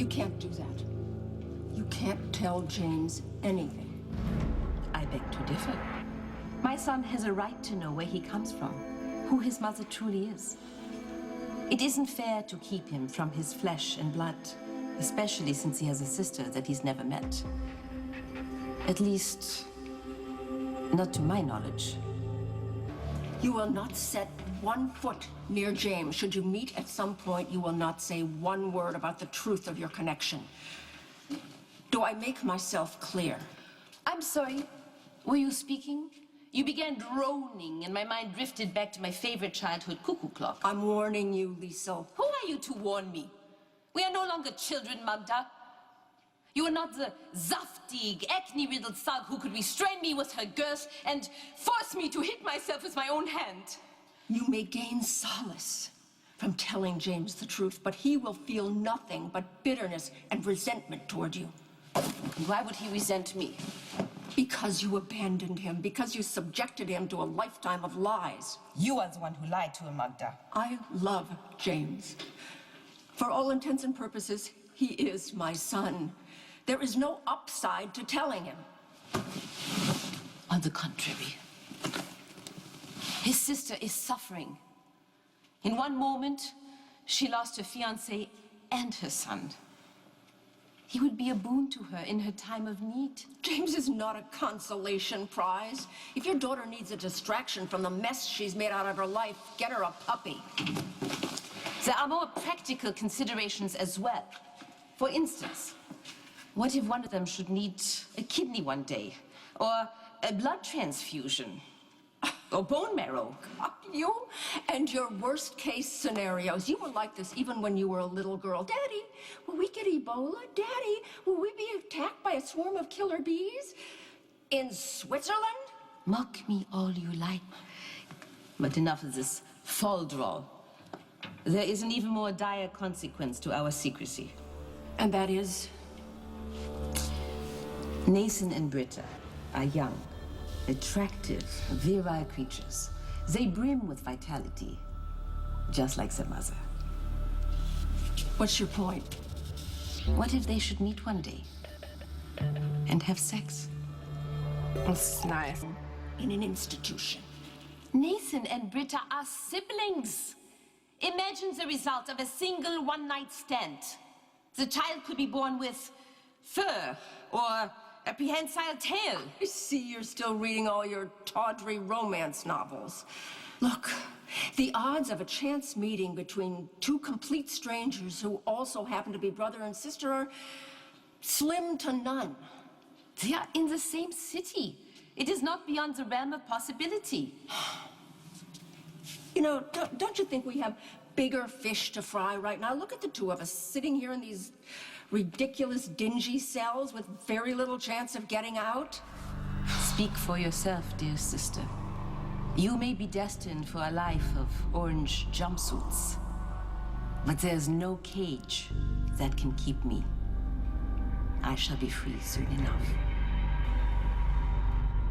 You can't do that. You can't tell James anything. I beg to differ. My son has a right to know where he comes from, who his mother truly is. It isn't fair to keep him from his flesh and blood, especially since he has a sister that he's never met. At least, not to my knowledge. You will not set 1 foot near James. Should you meet at some point, you will not say one word about the truth of your connection. Do I make myself clear? I'm sorry. Were you speaking? You began droning, and my mind drifted back to my favorite childhood cuckoo clock. I'm warning you, Liesl. Who are you to warn me? We are no longer children, Magda. You are not the zaftig, acne-riddled thug who could restrain me with her girth and force me to hit myself with my own hand. You may gain solace from telling James the truth, but he will feel nothing but bitterness and resentment toward you. And why would he resent me? Because you abandoned him, because you subjected him to a lifetime of lies. You are the one who lied to him, Magda. I love James. For all intents and purposes, he is my son. There is no upside to telling him. On the contrary, his sister is suffering. In one moment, she lost her fiancé and her son. He would be a boon to her in her time of need. James is not a consolation prize. If your daughter needs a distraction from the mess she's made out of her life, get her a puppy. There are more practical considerations as well. For instance, what if one of them should need a kidney one day? Or a blood transfusion? Or bone marrow? You and your worst case scenarios. You were like this even when you were a little girl. Daddy, will we get Ebola? Daddy, will we be attacked by a swarm of killer bees? In Switzerland? Mock me all you like. But enough of this folderol. There is an even more dire consequence to our secrecy. And that is? Nathan and Britt are young, attractive, virile creatures. They brim with vitality, just like their mother. What's your point? What if they should meet one day and have sex? That's nice. In an institution. Nathan and Britt are siblings. Imagine the result of a single one-night stand. The child could be born with fur or a prehensile tail. I see you're still reading all your tawdry romance novels. Look, the odds of a chance meeting between two complete strangers who also happen to be brother and sister are slim to none. They are in the same city. It is not beyond the realm of possibility. You know, don't you think we have bigger fish to fry right now? Look at the two of us sitting here in these ridiculous, dingy cells with very little chance of getting out. Speak for yourself, dear sister. You may be destined for a life of orange jumpsuits, but there's no cage that can keep me. I shall be free soon enough.